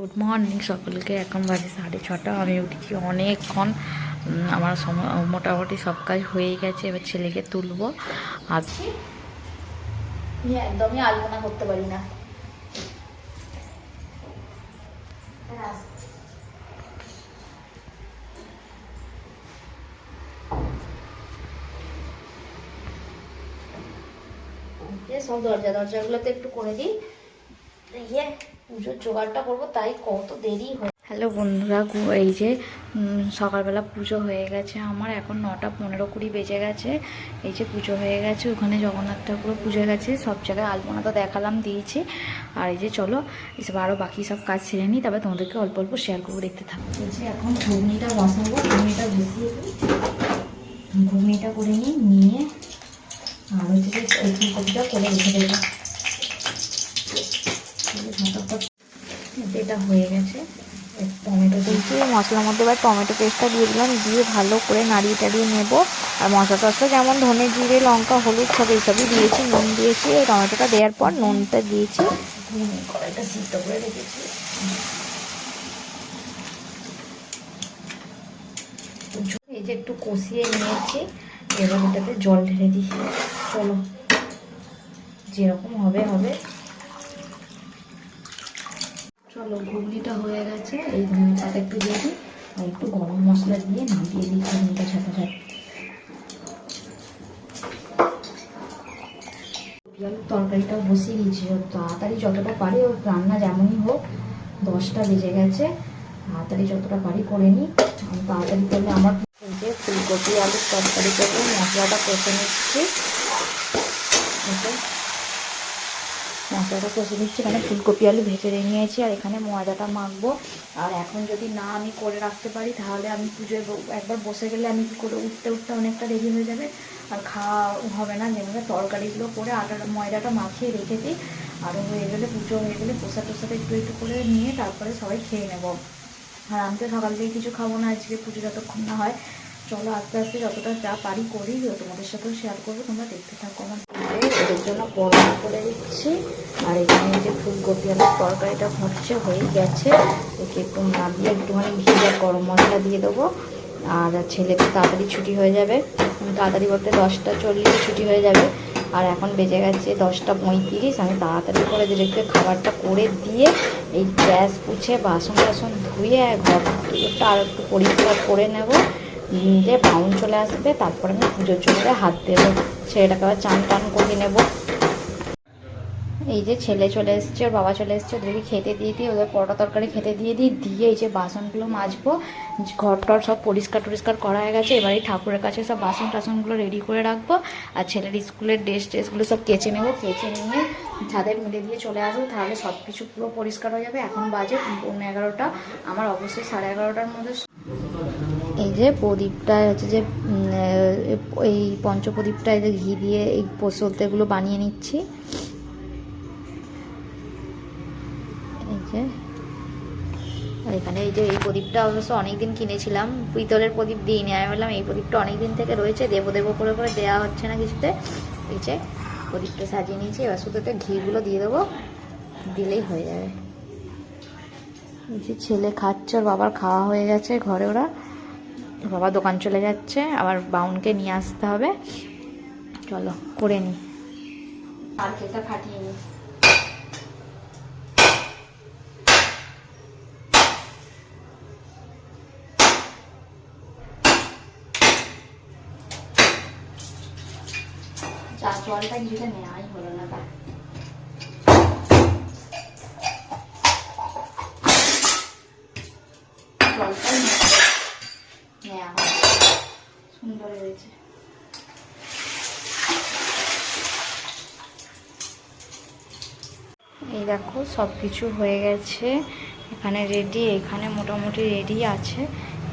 Good morning সকলকে। এখন বাজে 6:30। আমি উঠেছি অনেকক্ষণ। আমার মোটামুটি সব কাজ হয়ে গেছে। এবার ছেলেকে তুলবো। আর একদমই আলপনা করতে পারি না। সব দরজাগুলোতে একটু করে দিই, দিয়ে পুজোর জোগাড়টা করবো, তাই কত দেরি হয়। হ্যালো বন্ধুরা, এই যে সকালবেলা পুজো হয়ে গেছে আমার। এখন 9:15-20 বেজে গেছে। এই যে পুজো হয়ে গেছে, ওখানে জগন্নাথ ঠাকুরও পুজো গেছে। সব জায়গায় আলপনা তো দেখালাম, দিয়েছি। আর এই যে চলো এসব আরও বাকি সব কাজ সেরে নিই, তবে তোমাদেরকে অল্প অল্প শেয়ার করবো, দেখতে থাকবো। এই যে এখন ঘুগনিটা বসাবো, ঘুগনিটা বসিয়ে দিই, ঘুগনিটা করে নিয়ে আর হচ্ছে যে এই ফুলকপিটা করে রেখে দেবো। এটা হয়ে গেছে। টমেটো দিয়েছি মশলার মধ্যে, এবার টমেটো পেস্টটা দিয়ে দিলাম, দিয়ে ভালো করে নাড়িয়ে টাড়িয়ে নেবো। আর মশলা টসলা যেমন ধনে জিরে লঙ্কা হলুদ সব এইসবই দিয়েছি, নুন দিয়েছি। এই টমেটোটা দেওয়ার পর নুনটা দিয়েছি, কড়াইটা সিদ্ধ করে রেখেছি। এই যে একটু কষিয়ে নিয়েছি, এবার এটাতে জল ঢেলে দিই। চলো, যেরকম হবে হবে। চলো, ঘুগনিটা হয়ে গেছে। এই ধনে পাতা একটু দিয়ে দিই আর একটু গরম মশলা দিয়ে নামিয়ে দিই ঘুগনিটা সাথে সাথে। আলুর তরকারিটাও বসিয়ে দিয়েছি, তাড়াতাড়ি যতটা পারি। ওর রান্না যেমনই হোক, 10টা বেজে গেছে, তাড়াতাড়ি যতটা পারি করে নিই। আমি তাড়াতাড়ি করলে আমার যে ফুলকপি আলুর তরকারি করবো, মশলাটা কষে নিচ্ছি। মশলাটা কষে নিচ্ছি, এখানে ফুলকপি আলু ভেজে নিয়েছি আর এখানে ময়দাটা মাখবো। আর এখন যদি না আমি করে রাখতে পারি, তাহলে আমি পুজোয় একবার বসে গেলে আমি কী করে উঠতে অনেকটা দেরি হয়ে যাবে, আর খাওয়া হবে না। যেভাবে তরকারিগুলো করে ময়দাটা মাখিয়ে রেখে দিই, আরও হয়ে গেলে পুজো হয়ে গেলে প্রসাদ টোসাদ একটু একটু করে নিয়ে তারপরে সবাই খেয়ে নেব। আর আমি তো সকাল থেকে কিছু খাবো না আজকে, পুজো যতক্ষণ না হয়। চলো আস্তে আস্তে যতটা যা পারি করি, তোমাদের সাথেও শেয়ার করবো, তোমরা দেখতে থাকো। আমার এদের জন্য পরোটা করে দিচ্ছি। আর এখানে যে ফুলকপি আলুর তরকারিটা হয়ে গেছে, একে একটু নামিয়ে একটুখানি ঘি আর গরম মশলা দিয়ে দেবো। আর ছেলে তো তাড়াতাড়ি ছুটি হয়ে যাবে, তাড়াতাড়ি বলতে 10টা 40 ছুটি হয়ে যাবে। আর এখন বেজে গেছে 10টা 35। আমি তাড়াতাড়ি করে দেখতে খাবারটা করে দিয়ে এই গ্যাস পুছে বাসন টাসন ধুয়ে ঘরটা আর একটু পরিষ্কার করে নেব। যে বাউন চলে আসবে, তারপর আমি পুজোর জন্য হাত দেবো। ছেলেটাকে আবার চান টান করে নেব। এই যে ছেলে চলে এসছে, ওর বাবা চলে এসছে, ওদেরকে খেতে দিয়ে দিই, ওদের পরোটা তরকারি খেতে দিয়ে দিয়ে এই যে বাসনগুলো মাজবো। ঘরটার সব পরিষ্কার করা হয়ে গেছে। এবার এই ঠাকুরের কাছে সব বাসন টাসনগুলো রেডি করে রাখবো। আর ছেলের স্কুলের ড্রেসগুলো সব কেচে নেবো, কেচে নিয়ে ছাদের মিলে দিয়ে চলে আসবো, তাহলে সব কিছু পুরো পরিষ্কার হয়ে যাবে। এখন বাজে 11:30, আমার অবশ্যই 11:30টার মধ্যে। এই যে প্রদীপটা হচ্ছে যে এই পঞ্চপ্রদীপটা এই যে ঘি দিয়ে এই সলতেগুলো বানিয়ে নিচ্ছি। এই যে এখানে এই যে এই প্রদীপটা অবশ্য অনেকদিন কিনেছিলাম, পিতলের প্রদীপ দিইনি। আমি বললাম এই প্রদীপটা অনেকদিন থেকে রয়েছে, দেবো করে দেওয়া হচ্ছে না কিছুতে। এই যে প্রদীপটা সাজিয়ে নিয়েছি, এবার শুধুতে ঘিগুলো দিয়ে দেবো, দিলেই হয়ে যাবে। এই যে ছেলে খাচ্ছে, ওর বাবার খাওয়া হয়ে গেছে ঘরে। ওরা বাবা দোকান চলে যাচ্ছে, আবার বাউনকে নিয়ে আসতে হবে। চলো করে নিই, নারকেলটা ফাটিয়ে নিই। চা জলটা কিছুটা নেওয়াই হলো না, তা জলটাই নেওয়া হয়, সুন্দর হয়েছে। এই দেখো সব কিছু হয়ে গেছে, এখানে রেডি, এখানে মোটামুটি রেডি আছে।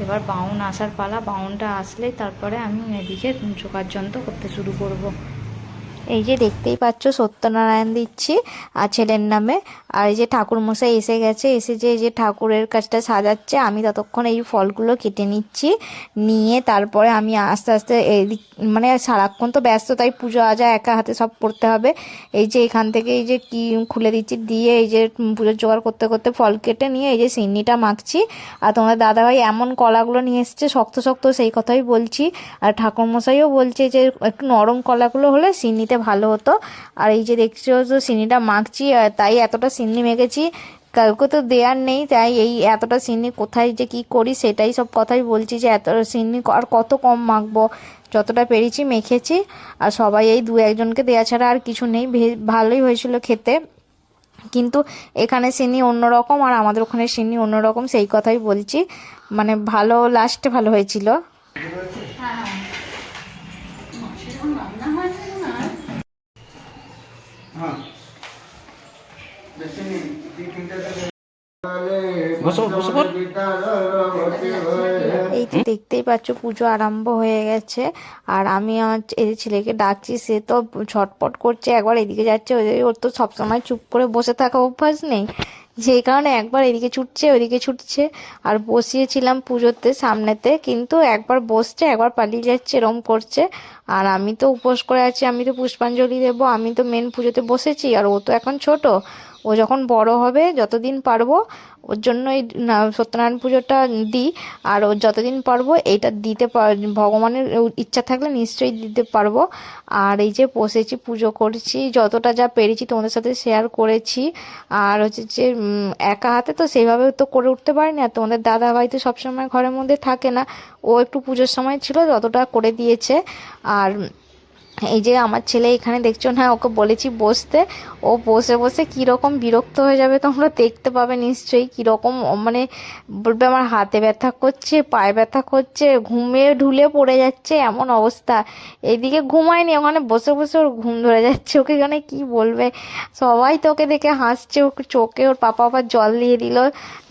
এবার বাউন আসার পালা, বাউনটা আসলে তারপরে আমি এদিকে যোগাড় যন্ত্র করতে শুরু করব। এই যে দেখতেই পাচ্ছ সত্যনারায়ণ দিচ্ছি আর ছেলের নামে। আর এই যে ঠাকুরমশাই এসে গেছে, এসে যে এই যে ঠাকুরের কাজটা সাজাচ্ছে, আমি ততক্ষণ এই ফলগুলো কেটে নিচ্ছি। নিয়ে তারপরে আমি আস্তে আস্তে এই মানে সারাক্ষণ তো ব্যস্ত, তাই পুজো আজা একা হাতে সব করতে হবে। এই যে এখান থেকে এই যে কি খুলে দিচ্ছি, দিয়ে এই যে পুজোর জোগাড় করতে করতে ফল কেটে নিয়ে এই যে সিন্নিটা মাখছি। আর তোমাদের দাদাভাই এমন কলাগুলো নিয়ে এসছে শক্ত শক্ত, সেই কথাই বলছি। আর ঠাকুরমশাইও বলছে যে একটু নরম কলাগুলো হলে সিন্নিতে ভালো হতো। আর এই যে দেখছো তো সিন্নিটা মাখছি, তাই এতটা সিন্নি মেখেছি, কাউকে তো দেওয়ার নেই, তাই এই এতটা সিন্নি কোথায় যে কি করি সেটাই সব কথাই বলছি, যে এত সিন্নি আর কত কম মাখবো, যতটা পেরেছি মেখেছি। আর সবাই এই দু একজনকে দেওয়া ছাড়া আর কিছু নেই। ভালোই হয়েছিল খেতে, কিন্তু এখানে সিন্নি অন্যরকম আর আমাদের ওখানে সিন্নি অন্যরকম, সেই কথাই বলছি। মানে ভালো, লাস্টে ভালো হয়েছিল। এই তো দেখতেই পাচ্ছ পুজো আরম্ভ হয়ে গেছে। আর আমি আমার এই ছেলেকে ডাকছি, সে তো ছটপট করছে, একবার এদিকে যাচ্ছে ওর তো সবসময় চুপ করে বসে থাকা অভ্যাস নেই, যেই কারণে একবার এদিকে ছুটছে ওইদিকে ছুটছে। আর বসিয়েছিলাম পুজোতে সামনেতে, কিন্তু একবার বসছে একবার পালিয়ে যাচ্ছে, এরম করছে। আর আমি তো উপোস করে আছি, আমি তো পুষ্পাঞ্জলি দেবো, আমি তো মেন পুজোতে বসেছি। আর ও তো এখন ছোট, ও যখন বড় হবে যতদিন পারবো ওর জন্য এই সত্যনারায়ণ পুজোটা দিই। আর ও যতদিন পারবো এইটা দিতে ভগবানের ইচ্ছা থাকলে নিশ্চয়ই দিতে পারবো। আর এই যে বসেছি পুজো করছি, যতটা যা পেরেছি তোমাদের সাথে শেয়ার করেছি। আর হচ্ছে যে একা হাতে তো সেইভাবে তো করে উঠতে পারিনি। আর তোমাদের দাদা ভাই তো সবসময় ঘরের মধ্যে থাকে না, ও একটু পুজোর সময় ছিল, যতটা করে দিয়েছে। আর এই যে আমার ছেলে এখানে দেখছো না, ওকে বলেছি বসতে, ও বসে বসে কীরকম বিরক্ত হয়ে যাবে তোমরা দেখতে পাবে নিশ্চয়ই। কীরকম মানে বলবে আমার হাতে ব্যথা করছে, পায়ে ব্যথা করছে, ঘুমে ঢুলে পড়ে যাচ্ছে, এমন অবস্থা। এইদিকে ঘুমায়নি, ওখানে বসে বসে ওর ঘুম ধরে যাচ্ছে। ওকে এখানে কি বলবে, সবাই তো ওকে দেখে হাসছে। ওর চোখে ওর পাপা আবার জল দিয়ে দিল,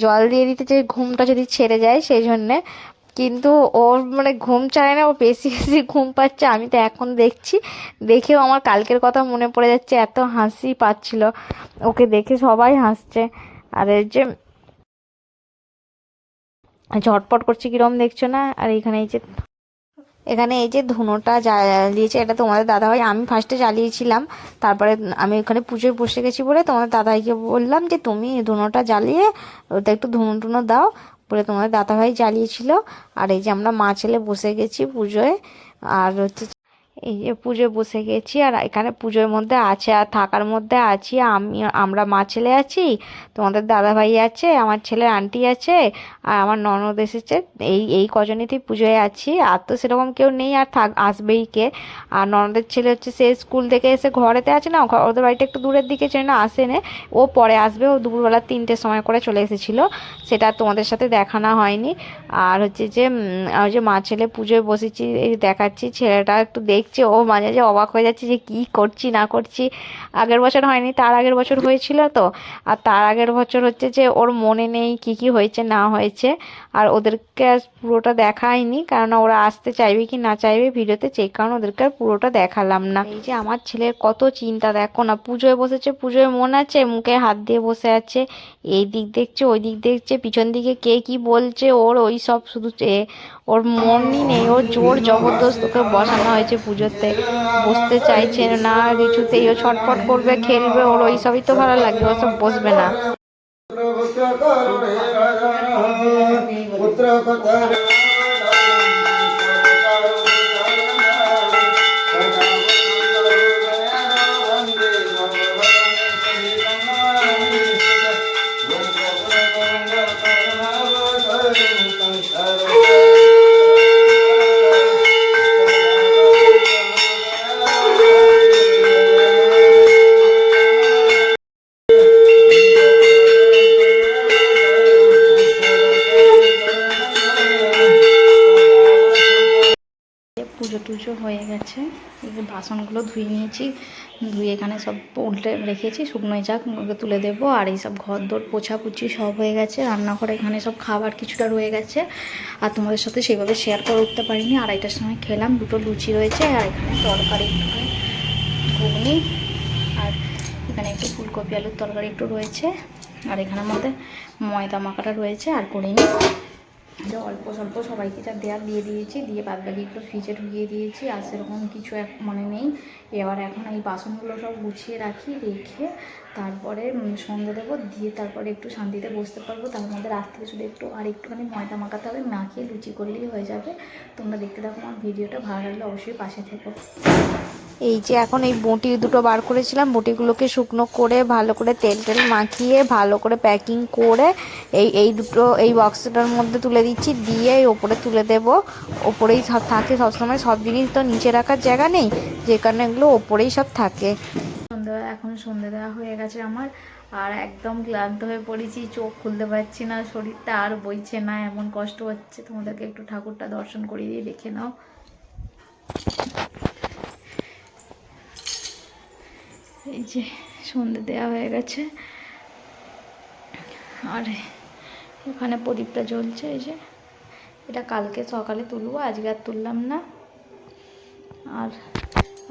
জল দিয়ে দিতে যে ঘুমটা যদি ছেড়ে যায় সেই জন্যে। কিন্তু ওর মানে ঘুম চায় না, ও বেশি বেশি ঘুম পাচ্ছে। আমি তো এখন দেখছি, দেখেও আমার কালকের কথা মনে পড়ে যাচ্ছে, এত হাসি পাচ্ছিল ওকে দেখে, সবাই হাসছে। আর এই যে ঝটপট করছে কিরম দেখছো না। আর এখানে এই যে ধুনোটা জ্বালিয়েছে, এটা তোমাদের দাদাভাই, আমি ফার্স্টে জ্বালিয়েছিলাম, তারপরে আমি ওখানে পুজোয় বসে গেছি বলে তোমাদের দাদাভাইকে বললাম যে তুমি ধুনোটা জ্বালিয়ে ওটা একটু ধুনো টুনো দাও বলে তোমাদের দাদাভাই জ্বালিয়েছিল। আর এই যে আমরা মা ছেলে বসে গেছি পুজোয়। আর হচ্ছে এই যে পুজোয় বসে গেছি, আর এখানে পুজোর মধ্যে আছে আর থাকার মধ্যে আছি আমরা মা ছেলে আছি, তোমাদের দাদা ভাই আছে, আমার ছেলের আন্টি আছে, আর আমার ননদ এসেছে। এই কজনেতেই পুজোয় আছি, আর তো সেরকম কেউ নেই, আর আসবেই কে। আর ননদের ছেলে হচ্ছে সে স্কুল থেকে এসে ঘরেতে আছে না, ওদের বাড়িটা একটু দূরের দিকে, না আসেনে, ও পরে আসবে। ও দুপুরবেলা 3টের সময় করে চলে এসেছিলো, সেটা তোমাদের সাথে দেখানো হয়নি। আর হচ্ছে যে ওই যে মা ছেলে পুজোয় বসেছি, এই দেখাচ্ছি, ছেলেটা একটু দেখছে, ও মাঝে মাঝে অবাক হয়ে যাচ্ছে যে কি করছি না করছি। আগের বছর হয়নি, তার আগের বছর হয়েছিল তো। আর তার আগের বছর হচ্ছে যে ওর মনে নেই কি কি হয়েছে না হয়েছে। আর ওদেরকে পুরোটা দেখায়নি, কারণ ওরা আসতে চাইবে কি না চাইবে ভিডিওতে, সেই কারণে ওদেরকে আর পুরোটা দেখালাম না। এই যে আমার ছেলের কত চিন্তা দেখো না, পুজোয় বসেছে, পুজোয় মন আছে, মুখে হাত দিয়ে বসে আছে, এই দিক দেখছে ওই দিক দেখছে, পিছন দিকে কে কি বলছে, ওর ওই সব শুধু ওর মনই নেই। ওর জোর জবরদস্ত ওকে বসানো হয়েছে পুজোতে, বসতে চাইছে না কিছুতেই, ও ছটফট করবে, খেলবে, ওর ওই সবই তো ভালো লাগে, ও সব বসবে না। পুজো টুজো হয়ে গেছে, এই যে বাসনগুলো ধুয়ে নিয়েছি, ধুয়ে এখানে সব উল্টে রেখেছি, শুকনো যাক ওকে তুলে দেবো। আর এই সব ঘর দোর পোছাপুছি সব হয়ে গেছে, রান্নাঘরে এখানে সব খাবার কিছুটা রয়ে গেছে, আর তোমাদের সাথে সেভাবে শেয়ার করে উঠতে পারিনি। 2:30টার সময় খেলাম, 2টো লুচি রয়েছে, আর এখানে তরকারি ঘুগনি, আর এখানে একটু ফুলকপি আলুর তরকারি একটু রয়েছে, আর এখানের মধ্যে ময়দা মাখাটা রয়েছে আর করিনি। যে অল্প স্বল্প সবাইকে যা দেওয়ার দিয়ে দিয়েছি, দিয়ে বাদবাকি একটু ফ্রিজে ঢুকিয়ে দিয়েছি, আর সেরকম কিছু মনে নেই। এবার এখন এই বাসনগুলো সব গুছিয়ে রাখি, রেখে তারপরে সন্ধ্যে দেবো, দিয়ে তারপরে একটু শান্তিতে বসতে পারবো। তার মধ্যে রাত্রে শুধু একটুখানি ময়দা মাখাতে হবে, মাখিয়ে লুচি করলেই হয়ে যাবে। তোমরা দেখতে থাকো আমার ভিডিওটা, ভালো লাগলে অবশ্যই পাশে থেকো। এই যে এখন এই বঁটি দুটো বার করেছিলাম, বঁটিগুলোকে শুকনো করে ভালো করে তেল মাখিয়ে ভালো করে প্যাকিং করে এই দুটো এই বক্সটার মধ্যে তুলে দিচ্ছি, দিয়ে ওপরে তুলে দেব। ওপরেই সব থাকে সবসময়, সব জিনিস তো নিচে রাখার জায়গা নেই, যে কারণে এগুলো ওপরেই সব থাকে। এখন সন্ধ্যে দেওয়া হয়ে গেছে আমার, আর একদম ক্লান্ত হয়ে পড়েছি, চোখ খুলতে পারছি না, শরীরটা আর বইছে না, এমন কষ্ট হচ্ছে। তোমাদেরকে একটু ঠাকুরটা দর্শন করিয়ে দিয়ে দেখে নাও। এই যে সন্ধ্যে দেওয়া হয়ে গেছে, আর এখানে প্রদীপটা জ্বলছে। এই যে এটা কালকে সকালে তুলবো, আজকে আর তুললাম না।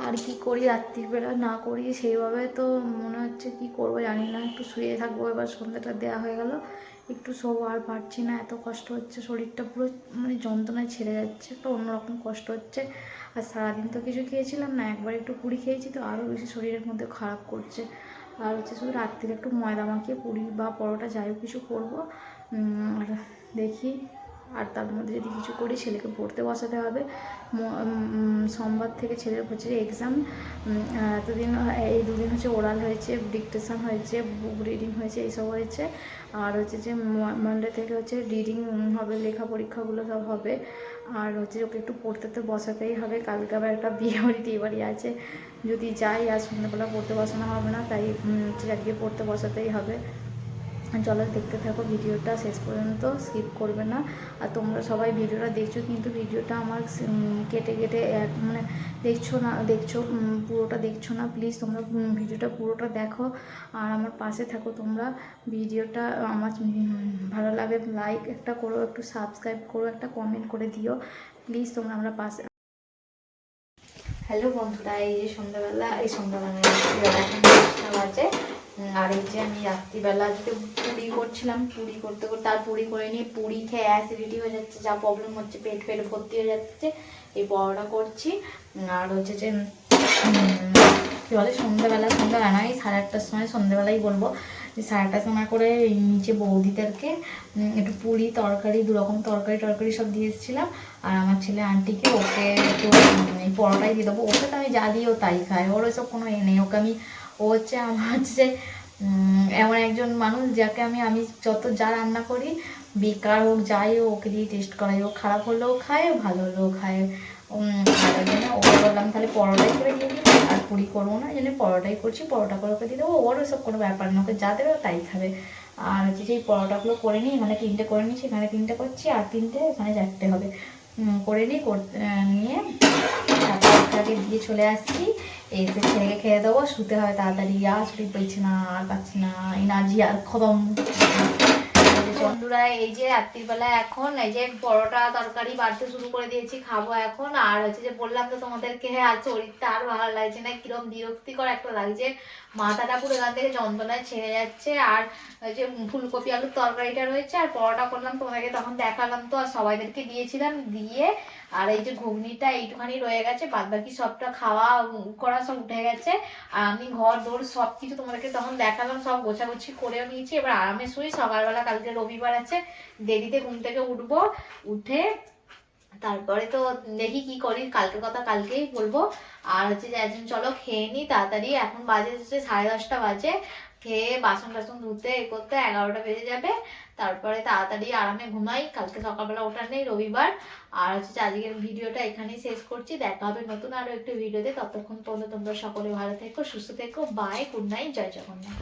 আর কি করি, রাত্রিবেলা না করি সেইভাবে তো মনে হচ্ছে, কি করব জানি না। একটু শুয়ে থাকবো, এবার সন্ধ্যাটা দেওয়া হয়ে গেল, একটু শোবো, আর পারছি না, এত কষ্ট হচ্ছে, শরীরটা পুরো মানে যন্ত্রণায় ছেড়ে যাচ্ছে, একটা অন্যরকম কষ্ট হচ্ছে। আর সারাদিন তো কিছু খেয়েছিলাম না, একবার একটু পুরি খেয়েছি তো আরও বেশি শরীরের মধ্যে খারাপ করছে। আর হচ্ছে শুধু রাত্রিরে একটু ময়দা মাখিয়ে পুরি বা পরোটা যাই হোক কিছু করবো, আর দেখি। আর তার মধ্যে যদি কিছু করি, ছেলেকে পড়তে বসাতে হবে। সোমবার থেকে ছেলের হচ্ছে এক্সাম। এতদিন এই দুদিন হচ্ছে ওরাল হয়েছে, ডিকটেশন হয়েছে, বুক রিডিং হয়েছে, এইসব হয়েছে। আর হচ্ছে যে মানডে থেকে হচ্ছে রিডিং হবে, লেখা পরীক্ষাগুলো সব হবে। আর হচ্ছে ওকে একটু পড়তে তো বসাতেই হবে। কালকে আবার একটা বিয়ে বাড়ি আছে, যদি যাই আর সন্ধ্যাবেলা পড়তে বসানো হবে না, তাই আজকে পড়তে বসাতেই হবে। চলো দেখতে থাকো ভিডিওটা শেষ পর্যন্ত, স্কিপ করবে না। আর তোমরা সবাই ভিডিওটা দেখছো, কিন্তু ভিডিওটা আমার কেটে কেটে মানে দেখছো পুরোটা দেখছো না। প্লিজ তোমরা ভিডিওটা পুরোটা দেখো, আর আমার পাশে থাকো তোমরা। ভিডিওটা আমার ভালো লাগে লাইক একটা করো, একটু সাবস্ক্রাইব করো, একটা কমেন্ট করে দিও প্লিজ তোমরা আমার পাশে। হ্যালো বন্ধুরা, এই যে সন্ধ্যাবেলা বাজে, আর এই যে আমি রাত্রিবেলা যদি পুরি করছিলাম, পুরি করতে করতে আর পুরি করে নিয়ে পুরি খেয়ে অ্যাসিডিটি হয়ে যাচ্ছে, যা প্রবলেম হচ্ছে, পেট ভর্তি হয়ে যাচ্ছে। এই পরোটা করছি, আর হচ্ছে যে কী বলে সন্ধ্যাবেলা নয়, 8:30টার সময়, সন্ধ্যাবেলাই বলবো, যে 8:30টার সময় করে নিচে বৌদিদেরকে একটু পুরি তরকারি, 2 রকম তরকারি সব দিয়ে এসেছিলাম। আর আমার ছেলে আন্টিকে, ওকে একটু এই পরোটাই দিয়ে দেবো। ওকে তো আমি যা দিই ও তাই খায়, ওর ওইসব কোনো নেই। ওকে আমি, ও হচ্ছে আমার হচ্ছে এমন একজন মানুষ যাকে আমি যত যা রান্না করি, বেকার হোক যাই হোক, ওকে দিয়ে টেস্ট করাই। ও খারাপ হলেও খায়, ভালো হলেও খায়। আর ওই জন্য ওকে বললাম তাহলে পরোটাই করে দিয়ে দিই, আর পুরি করবো না, এই জন্য পরোটাই করছি, পরোটা করে ওকে দিয়ে দেবো। ওর ওইসব কোনো ব্যাপার না, ওকে যা দেবে তাই খাবে। আর হচ্ছে সেই পরোটাগুলো করে নিই, এখানে 3টে করে নিচ্ছি, এখানে 3টে করছি, আর 3টে, এখানে 4টে হবে। করে নিই, নিয়ে তারপরে দিয়ে চলে আসছি। এসে ছেলেকে খেয়ে দেবো, শুতে হয় তাড়াতাড়ি, আর শরীর পেয়েছে না, আর পাচ্ছি না, এনার্জি আর খতম। বন্ধুরা, এই যে রাত্রিবেলা এখন এই যে পরোটা তরকারি বাড়তে শুরু করে দিয়েছি, খাবো এখন। আর হচ্ছে যে বললাম তো তোমাদেরকে, আর শরীরটা আর ভালো লাগছে না, কিরকম বিরক্তিকর একটা লাগছে, মাথাটা পুরো এখান থেকে যন্ত্রণায় ছেড়ে যাচ্ছে। আর ওই যে ফুলকপি আলুর তরকারিটা রয়েছে, আর পরোটা করলাম, তোমাদেরকে তখন দেখালাম তো, আর সবাইদেরকে দিয়েছিলাম, দিয়ে আর এই যে ঘুগনিটা এইটুখানি রয়ে গেছে, বাদ বাকি সবটা খাওয়া করা সব উঠে গেছে। আর আমি ঘর দৌড় সব কিছু তোমাদেরকে তখন দেখালাম, সব গোছাগুছি করেও নিয়েছি। এবার আরামে শুই, সকালবেলা কালকে রবিবার আছে, দেরিতে ঘুম থেকে উঠবো, উঠে তারপরে তো দেখি কি করি, কালকের কথা কালকেই বলবো। আর হচ্ছে যে একজন চলো খেয়ে নি তাড়াতাড়ি, এখন বাজে হচ্ছে 10:30 বাজে, খেয়ে বাসন টাসন ধুতে করতে 11টা বেজে যাবে। তারপরে তাড়াতাড়ি আরামে ঘুমাই, কালকে সকালবেলা ওঠার নেই, রবিবার। আর হচ্ছে আজকের ভিডিওটা এখানেই শেষ করছি, দেখা হবে নতুন আরো একটি ভিডিওতে। ততক্ষণ পর্যন্ত তোমরা সকলে ভালো থেকো, সুস্থ থেকো, বাই, গুড নাইট, জয় জগন্নাথ।